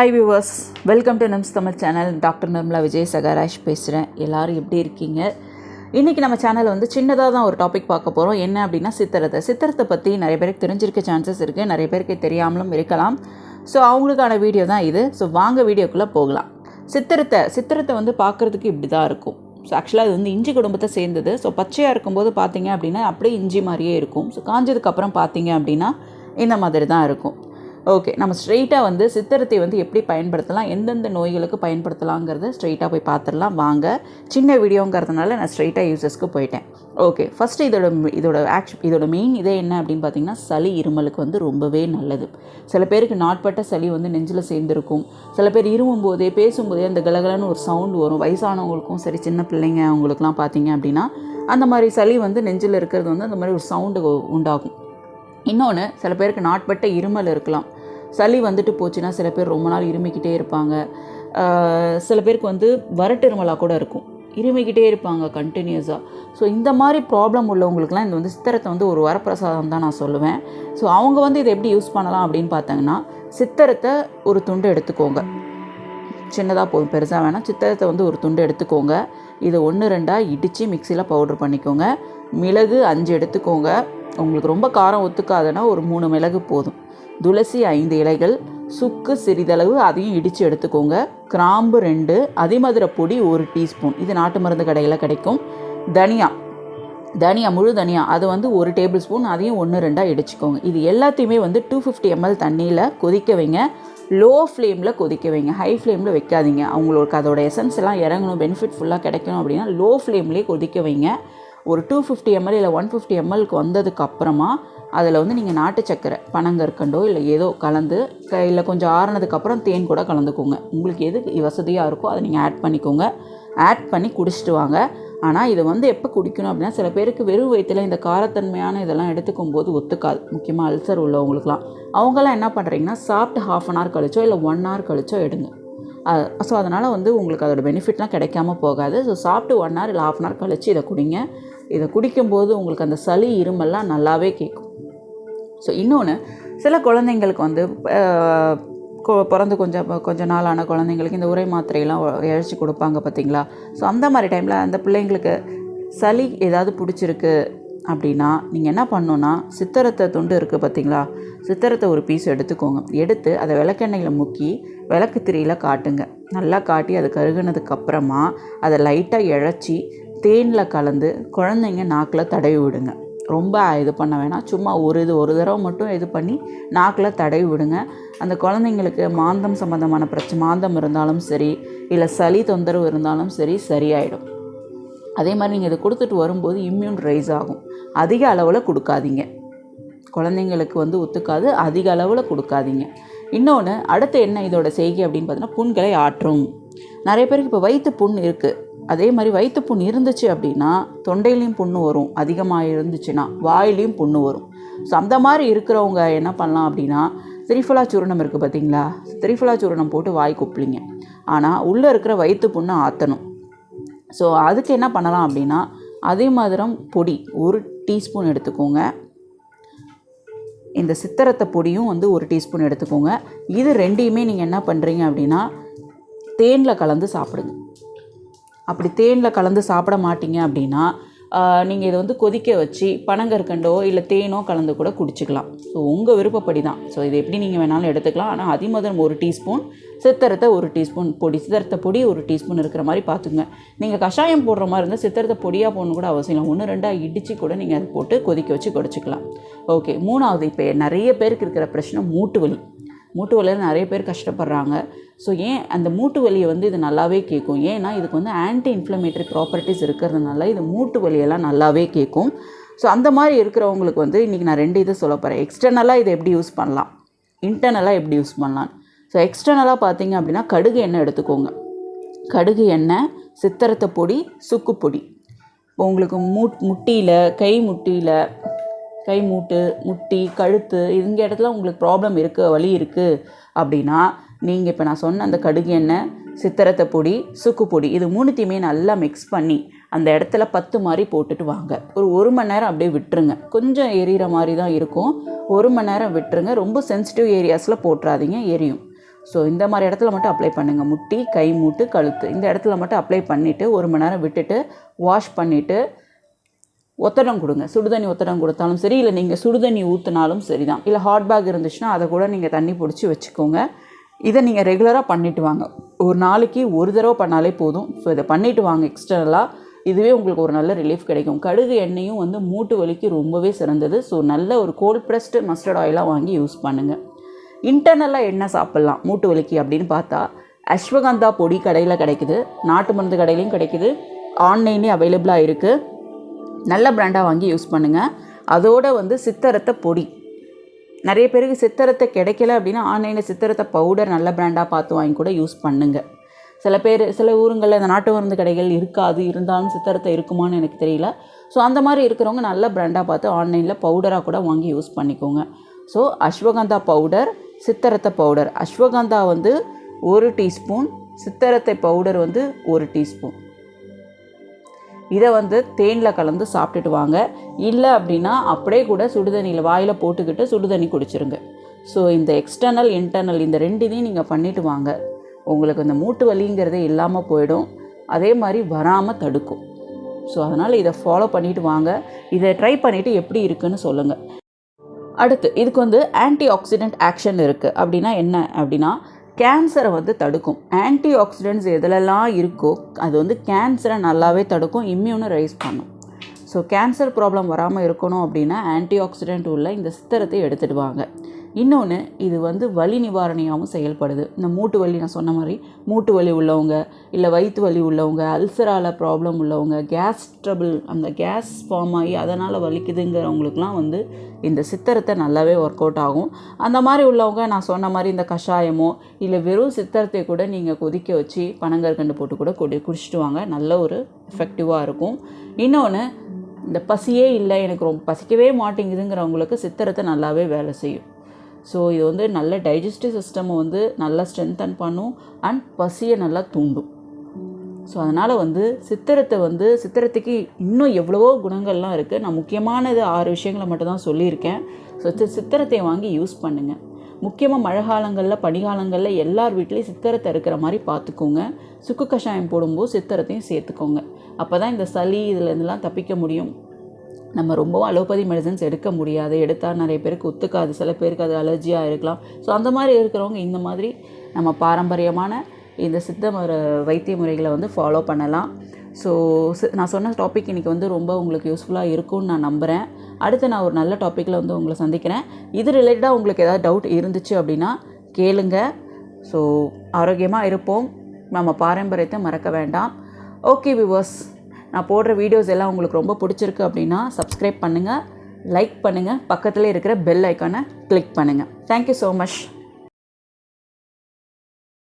Hi viewers, welcome to NIMS Tamil channel. Dr.NirmalaaVijay சகாராஷ் பேசுகிறேன். எல்லோரும் எப்படி இருக்கீங்க? இன்றைக்கி நம்ம சேனலில் வந்து சின்னதாக தான் ஒரு டாபிக் பார்க்க போகிறோம். என்ன அப்படின்னா சித்திரத்தை பற்றி நிறைய பேருக்கு தெரிஞ்சிருக்க சான்சஸ் இருக்குது, நிறைய பேருக்கு தெரியாமலும் இருக்கலாம். ஸோ அவங்களுக்கான வீடியோ தான் இது. ஸோ வாங்க வீடியோக்குள்ளே போகலாம். சித்திரத்தை வந்து பார்க்குறதுக்கு இப்படி தான் இருக்கும். ஸோ ஆக்சுவலாக இது வந்து இஞ்சி குடும்பத்தை சேர்ந்தது. ஸோ பச்சையாக இருக்கும்போது பார்த்தீங்க அப்படின்னா அப்படியே இஞ்சி மாதிரியே இருக்கும். ஸோ காஞ்சதுக்கப்புறம் பார்த்தீங்க அப்படின்னா இந்த மாதிரி தான் இருக்கும். ஓகே, நம்ம ஸ்ட்ரெயிட்டாக வந்து சித்திரத்தை வந்து எப்படி பயன்படுத்தலாம், எந்தெந்த நோய்களுக்கு பயன்படுத்தலாங்கிறத ஸ்ட்ரெயிட்டாக போய் பார்த்துடலாம். வாங்க. சின்ன வீடியோங்கிறதுனால நான் ஸ்ட்ரெயிட்டாக யூசர்ஸ்க்கு போயிட்டேன். ஓகே, ஃபஸ்ட்டு இதோட மெயின் இதே என்ன அப்படின்னு பார்த்தீங்கன்னா, சளி இருமலுக்கு வந்து ரொம்பவே நல்லது. சில பேருக்கு நாட்பட்ட சளி வந்து நெஞ்சில் சேர்ந்துருக்கும். சில பேர் இருமும் போதே பேசும்போதே அந்த கலகலன்னு ஒரு சவுண்டு வரும். வயசானவங்களுக்கும் சரி, சின்ன பிள்ளைங்க அவங்களுக்குலாம் பார்த்தீங்க அப்படின்னா அந்த மாதிரி சளி வந்து நெஞ்சில் இருக்கிறது வந்து அந்த மாதிரி ஒரு சவுண்டு உண்டாகும். இன்னொன்று, சில பேருக்கு நாட்பட்ட இருமல் இருக்கலாம். சளி வந்துட்டு போச்சுன்னா சில பேர் ரொம்ப நாள் இருமிக்கிட்டே இருப்பாங்க. சில பேருக்கு வந்து வறட்டு இருமலாக கூட இருக்கும், இருமிக்கிட்டே இருப்பாங்க கண்டினியூஸாக. ஸோ இந்த மாதிரி ப்ராப்ளம் உள்ளவங்களுக்குலாம் இந்த வந்து சித்திரத்தை வந்து ஒரு வரப்பிரசாதம் தான் நான் சொல்லுவேன். ஸோ அவங்க வந்து இதை எப்படி யூஸ் பண்ணலாம் அப்படின்னு பார்த்தாங்கன்னா, சித்திரத்தை ஒரு துண்டு எடுத்துக்கோங்க. சின்னதாக போதும், பெருசாக வேணாம். சித்திரத்தை வந்து ஒரு துண்டு எடுத்துக்கோங்க. இதை 1-2 இடித்து மிக்சியில் பவுட்ரு பண்ணிக்கோங்க. மிளகு 5 எடுத்துக்கோங்க. உங்களுக்கு ரொம்ப காரம் ஒத்துக்காதுன்னா ஒரு 3 மிளகு போதும். துளசி 5 இலைகள், சுக்கு சிறிதளவு, அதையும் இடித்து எடுத்துக்கோங்க. கிராம்பு 2, அதிமதுர பொடி 1 டீஸ்பூன், இது நாட்டு மருந்து கடையில் கிடைக்கும். தனியா முழு தனியா அது வந்து 1 டேபிள் ஸ்பூன், அதையும் 1-2 இடிச்சுக்கோங்க. இது எல்லாத்தையுமே வந்து 250 ml தண்ணியில் கொதிக்க வைங்க. லோ ஃப்ளேமில் கொதிக்க வைங்க, ஹை ஃப்ளேமில் வைக்காதீங்க. அவங்களுக்கு அதோட எசன்ஸ் எல்லாம் இறங்கணும், பெனிஃபிட் ஃபுல்லாக கிடைக்கணும் அப்படின்னா லோ ஃப்ளேம்லேயே கொதிக்க வைங்க. ஒரு 250 ml இல்லை 150 mlக்கு வந்ததுக்கு அப்புறமா அதில் வந்து நீங்கள் நாட்டு சக்கரை, பனங்கற்கண்டோ இல்லை ஏதோ கலந்து, இல்லை கொஞ்சம் ஆறுனதுக்கப்புறம் தேன் கூட கலந்துக்கோங்க. உங்களுக்கு எது வசதியாக இருக்கோ அதை நீங்கள் ஆட் பண்ணிக்கோங்க. ஆட் பண்ணி குடிச்சிட்டு வாங்க. ஆனால் இதை வந்து எப்போ குடிக்கணும் அப்படின்னா, சில பேருக்கு வெறும் வயிற்றில் இந்த காரத்தன்மையான இதெல்லாம் எடுத்துக்கும் போது ஒத்துக்காது, முக்கியமாக அல்சர் உள்ளவங்களுக்குலாம். அவங்களாம் என்ன பண்ணுறீங்கன்னா, சாப்பிட்டு 1/2 hour கழிச்சோ இல்லை 1 hour கழிச்சோ எடுங்க. ஸோ அதனால் வந்து உங்களுக்கு அதோட பெனிஃபிட்லாம் கிடைக்காம போகாது. ஸோ சாப்பிட்டு 1 hour இல்லை 1/2 hour கழித்து இதை குடிங்க. இதை குடிக்கும்போது உங்களுக்கு அந்த சளி இருமெல்லாம் நல்லாவே கேட்கும். ஸோ இன்னொன்று, சில குழந்தைங்களுக்கு வந்து பிறந்து கொஞ்சம் நாளான குழந்தைங்களுக்கு இந்த உரை மாத்திரையெல்லாம் இழைச்சி கொடுப்பாங்க பார்த்தீங்களா. ஸோ அந்த மாதிரி டைமில் அந்த பிள்ளைங்களுக்கு சளி ஏதாவது பிடிச்சிருக்கு அப்படின்னா நீங்கள் என்ன பண்ணணுன்னா, சித்திரத்தை துண்டு இருக்குது பார்த்தீங்களா, சித்திரத்தை ஒரு பீஸ் எடுத்துக்கோங்க. எடுத்து அதை விளக்கெண்ணெயில் முக்கி விளக்கு திரியில் காட்டுங்க. நல்லா காட்டி அது கருகுனதுக்கப்புறமா அதை லைட்டாக இழைச்சி தேனில் கலந்து குழந்தைங்க நாக்கில் தடவி விடுங்க. ரொம்ப இது பண்ண வேணாம், சும்மா ஒரு தடவை மட்டும் இது பண்ணி நாக்கில் தடவி விடுங்க. அந்த குழந்தைங்களுக்கு மாந்தம் சம்மந்தமான மாந்தம் இருந்தாலும் சரி, இல்லை சளி தொந்தரவு இருந்தாலும் சரி, சரியாயிடும். அதே மாதிரி நீங்கள் இதை கொடுத்துட்டு வரும்போது இம்யூன் ரைஸ் ஆகும். அதிக அளவில் கொடுக்காதீங்க, குழந்தைங்களுக்கு வந்து ஒத்துக்காது, அதிக அளவில் கொடுக்காதீங்க. இன்னொன்று, அடுத்து என்ன இதோட செய்கை அப்படின்னு பார்த்தீங்கன்னா, புண்களை ஆற்றும். நிறைய பேருக்கு இப்போ வயிற்று புண் இருக்குது. அதே மாதிரி வயிற்று புண் இருந்துச்சு அப்படின்னா தொண்டையிலையும் புண்ணு வரும், அதிகமாக இருந்துச்சுன்னா வாயிலையும் புண்ணு வரும். ஸோ அந்த மாதிரி இருக்கிறவங்க என்ன பண்ணலாம் அப்படின்னா, திரிஃபலா சூரணம் இருக்குது பார்த்தீங்களா, திரிஃபலா சூரணம் போட்டு வாய் கொப்பளிங்க. ஆனால் உள்ளே இருக்கிற வயிற்று புண்ணை ஆற்றணும். ஸோ அதுக்கு என்ன பண்ணலாம் அப்படின்னா, அதிமதுரம் பொடி 1 டீஸ்பூன் எடுத்துக்கோங்க. இந்த சித்திரத்தை பொடியும் வந்து 1 டீஸ்பூன் எடுத்துக்கோங்க. இது ரெண்டையுமே நீங்கள் என்ன பண்ணுறீங்க அப்படின்னா, தேனில் கலந்து சாப்பிடுங்க. அப்படி தேனில் கலந்து சாப்பிட மாட்டீங்க அப்படின்னா நீங்கள் இதை வந்து கொதிக்க வச்சு பனங்கற்கண்டோ இல்லை தேனோ கலந்து கூட குடிச்சிக்கலாம். ஸோ உங்கள் விருப்பப்படி தான். ஸோ இது எப்படி நீங்கள் வேணாலும் எடுத்துக்கலாம். ஆனால் அதிமதுரம் 1 டீஸ்பூன், சித்திரத்தை 1 டீஸ்பூன் பொடி, சித்திரத்தை பொடி 1 டீஸ்பூன் இருக்கிற மாதிரி பார்த்துங்க. நீங்கள் கஷாயம் போடுற மாதிரி இருந்தால் சித்திரத்தை பொடியாக போடணும் கூட அவசியம் இல்லை. 1-2 இடித்து கூட நீங்கள் அதை போட்டு கொதிக்க வச்சு குடிச்சிக்கலாம். ஓகே, 3வது, இப்போ நிறைய பேருக்கு இருக்கிற பிரச்சனை மூட்டு வலியில் நிறைய பேர் கஷ்டப்படுறாங்க. ஸோ ஏன் அந்த மூட்டு வலியை வந்து இது நல்லாவே கேட்கும். ஏன்னா இதுக்கு வந்து ஆன்டி இன்ஃப்ளமேட்டரி ப்ராப்பர்ட்டிஸ் இருக்கிறதுனால இது மூட்டு வலியெல்லாம் நல்லாவே கேட்கும். ஸோ அந்த மாதிரி இருக்கிறவங்களுக்கு வந்து இன்றைக்கி நான் 2 இது சொல்ல போகிறேன். எக்ஸ்டர்னலாக இதை எப்படி யூஸ் பண்ணலாம், இன்டர்னலாக எப்படி யூஸ் பண்ணலாம். ஸோ எக்ஸ்டர்னலாக பார்த்தீங்க அப்படின்னா, கடுகு எண்ணெய் எடுத்துக்கோங்க. கடுகு எண்ணெய், சித்திரத்தை பொடி, சுக்கு பொடி. இப்போ உங்களுக்கு முட்டியில், கை மூட்டு, முட்டி, கழுத்து, இந்த இடத்துல உங்களுக்கு ப்ராப்ளம் இருக்குது, வலி இருக்குது அப்படின்னா நீங்கள் இப்போ நான் சொன்ன அந்த கடுகு எண்ணெய், சித்திரத்தை பொடி, சுக்கு பொடி, இது 3த்தையுமே நல்லா மிக்ஸ் பண்ணி அந்த இடத்துல 10 மாதிரி போட்டுட்டு வாங்க. ஒரு 1 மணி நேரம் அப்படியே விட்டுருங்க. கொஞ்சம் எரியிற மாதிரி தான் இருக்கும். 1 மணி நேரம் விட்டுருங்க. ரொம்ப சென்சிட்டிவ் ஏரியாஸில் போட்டுறாதீங்க, எரியும். ஸோ இந்த மாதிரி இடத்துல மட்டும் அப்ளை பண்ணுங்கள். முட்டி, கை மூட்டு, கழுத்து இந்த இடத்துல மட்டும் அப்ளை பண்ணிவிட்டு 1 மணி நேரம் விட்டுட்டு வாஷ் பண்ணிவிட்டு ஒத்தடம் கொடுங்க. சுடுதண்ணி ஒத்தடம் கொடுத்தாலும் சரி, இல்லை நீங்கள் சுடுதண்ணி ஊற்றினாலும் சரி தான். இல்லை ஹாட் பேக் இருந்துச்சுன்னா அதை கூட நீங்கள் தண்ணி பிடிச்சி வச்சுக்கோங்க. இதை நீங்கள் ரெகுலராக பண்ணிவிட்டு வாங்க. ஒரு நாளைக்கு ஒரு தடவை பண்ணாலே போதும். ஸோ இதை பண்ணிவிட்டு வாங்க எக்ஸ்டர்னலாக. இதுவே உங்களுக்கு ஒரு நல்ல ரிலீஃப் கிடைக்கும். கடுகு எண்ணெயும் வந்து மூட்டு வலிக்கு ரொம்பவே சிறந்தது. ஸோ நல்ல ஒரு கோல்ட் ப்ரெஸ்டு மஸ்டர்ட் ஆயிலாக வாங்கி யூஸ் பண்ணுங்கள். இன்டர்னலாக என்ன சாப்பிட்லாம் மூட்டு வலிக்கு அப்படின்னு பார்த்தா, அஸ்வகந்தா பொடி கடையில் கிடைக்குது, நாட்டு மருந்து கடையிலையும் கிடைக்குது, ஆன்லைன்லேயும் அவைலபிளாக இருக்குது. நல்ல பிராண்டாக வாங்கி யூஸ் பண்ணுங்கள். அதோடு வந்து சித்தரத்தை பொடி, நிறைய பேருக்கு சித்தரத்தை கிடைக்கல அப்படின்னா ஆன்லைனில் சித்தரத்தை பவுடர் நல்ல பிராண்டாக பார்த்து வாங்கி கூட யூஸ் பண்ணுங்கள். சில ஊருங்களில் இந்த நாட்டு மருந்து கடைகள் இருக்காது, இருந்தாலும் சித்தரத்தை இருக்குமான்னு எனக்கு தெரியல. ஸோ அந்த மாதிரி இருக்கிறவங்க நல்ல பிராண்டாக பார்த்து ஆன்லைனில் பவுடராக கூட வாங்கி யூஸ் பண்ணிக்கோங்க. ஸோ அஸ்வகந்தா பவுடர், சித்தரத்தை பவுடர். அஸ்வகந்தா வந்து 1 டீஸ்பூன், சித்தரத்தை பவுடர் வந்து 1 டீஸ்பூன். இதை வந்து தேனில் கலந்து சாப்பிட்டுட்டு வாங்க. இல்லை அப்படின்னா அப்படியே கூட சுடுதண்ணியில் வாயில் போட்டுக்கிட்டு சுடுதண்ணி குடிச்சிருங்க. ஸோ இந்த எக்ஸ்டர்னல் இன்டர்னல் இந்த 2 இதையும் நீங்கள் பண்ணிவிட்டு வாங்க. உங்களுக்கு இந்த மூட்டு வலிங்கிறதே இல்லாமல் போயிடும். அதே மாதிரி வராமல் தடுக்கும். ஸோ அதனால் இதை ஃபாலோ பண்ணிவிட்டு வாங்க. இதை ட்ரை பண்ணிவிட்டு எப்படி இருக்குன்னு சொல்லுங்கள். அடுத்து இதுக்கு வந்து ஆன்டி ஆக்சிடென்ட் ஆக்ஷன் இருக்குது. அப்படின்னா என்ன அப்படின்னா, கேன்சரை வந்து தடுக்கும். ஆன்டி ஆக்சிடென்ட்ஸ் எதுலெல்லாம் இருக்கோ அது வந்து கேன்சரை நல்லாவே தடுக்கும், இம்யூனை ரைஸ் பண்ணும். ஸோ கேன்சர் ப்ராப்ளம் வராமல் இருக்கணும் அப்படின்னா ஆன்டி ஆக்சிடென்ட் உள்ள இந்த சித்தரத்தை எடுத்துகிட்டு வாங்க. இன்னொன்று, இது வந்து வலி நிவாரணியாகவும் செயல்படுது. இந்த மூட்டு வலி நான் சொன்ன மாதிரி மூட்டு வலி உள்ளவங்க, இல்லை வயிற்று வலி உள்ளவங்க, அல்சரால் ப்ராப்ளம் உள்ளவங்க, கேஸ் ட்ரபிள், அந்த கேஸ் ஃபார்ம் ஆகி அதனால் வலிக்குதுங்கிறவங்களுக்குலாம் வந்து இந்த சித்தரத்தை நல்லாவே ஒர்க் அவுட் ஆகும். அந்த மாதிரி உள்ளவங்க நான் சொன்ன மாதிரி இந்த கஷாயமோ இல்லை வெறும் சித்தரத்தை கூட நீங்கள் கொதிக்க வச்சு பனங்கற்கண்டு போட்டு கூட குடிச்சிட்டு வாங்க. நல்ல ஒரு எஃபெக்டிவாக இருக்கும். இன்னொன்று, இந்த பசியே இல்லை, எனக்கு ரொம்ப பசிக்கவே மாட்டேங்குதுங்கிறவங்களுக்கு சித்தரத்தை நல்லாவே வேலை செய்யும். ஸோ இது வந்து நல்ல டைஜஸ்டிவ் சிஸ்டமை வந்து நல்லா ஸ்ட்ரென்தன் பண்ணும் அண்ட் பசியை நல்லா தூண்டும். ஸோ அதனால் வந்து சித்திரத்துக்கு இன்னும் எவ்வளவோ குணங்கள்லாம் இருக்குது. நான் முக்கியமானது 6 விஷயங்களை மட்டும்தான் சொல்லியிருக்கேன். ஸோ சித்திரத்தை வாங்கி யூஸ் பண்ணுங்கள். முக்கியமாக மழை காலங்களில், பனிகாலங்களில் எல்லார் வீட்லேயும் சித்திரத்தை இருக்கிற மாதிரி பார்த்துக்கோங்க. சுக்கு கஷாயம் போடும்போது சித்திரத்தையும் சேர்த்துக்கோங்க. அப்போ தான் இந்த சளி இதுலேருந்துலாம் தப்பிக்க முடியும். நம்ம ரொம்பவும் அலோபதி மெடிசன்ஸ் எடுக்க முடியாது. எடுத்தால் நிறைய பேருக்கு ஒத்துக்காது, சில பேருக்கு அது அலர்ஜியாக இருக்கலாம். ஸோ அந்த மாதிரி இருக்கிறவங்க இந்த மாதிரி நம்ம பாரம்பரியமான இந்த சித்த வைத்திய முறைகளை வந்து ஃபாலோ பண்ணலாம். ஸோ நான் சொன்ன டாபிக் இன்றைக்கி வந்து ரொம்ப உங்களுக்கு யூஸ்ஃபுல்லாக இருக்கும்னு நான் நம்புகிறேன். அடுத்து நான் ஒரு நல்ல டாப்பிக்கில் வந்து உங்களை சந்திக்கிறேன். இது ரிலேட்டடாக உங்களுக்கு ஏதாவது டவுட் இருந்துச்சு அப்படின்னா கேளுங்க. ஸோ ஆரோக்கியமாக இருப்போம், நம்ம பாரம்பரியத்தை மறக்க வேண்டாம். ஓகே வியூவர்ஸ், நான் போடுற வீடியோஸ் எல்லாம் உங்களுக்கு ரொம்ப பிடிச்சிருக்கு அப்படின்னா சப்ஸ்கிரைப் பண்ணுங்கள், லைக் பண்ணுங்கள், பக்கத்தில் இருக்கிற பெல் ஐக்கானை கிளிக் பண்ணுங்கள். Thank you so much.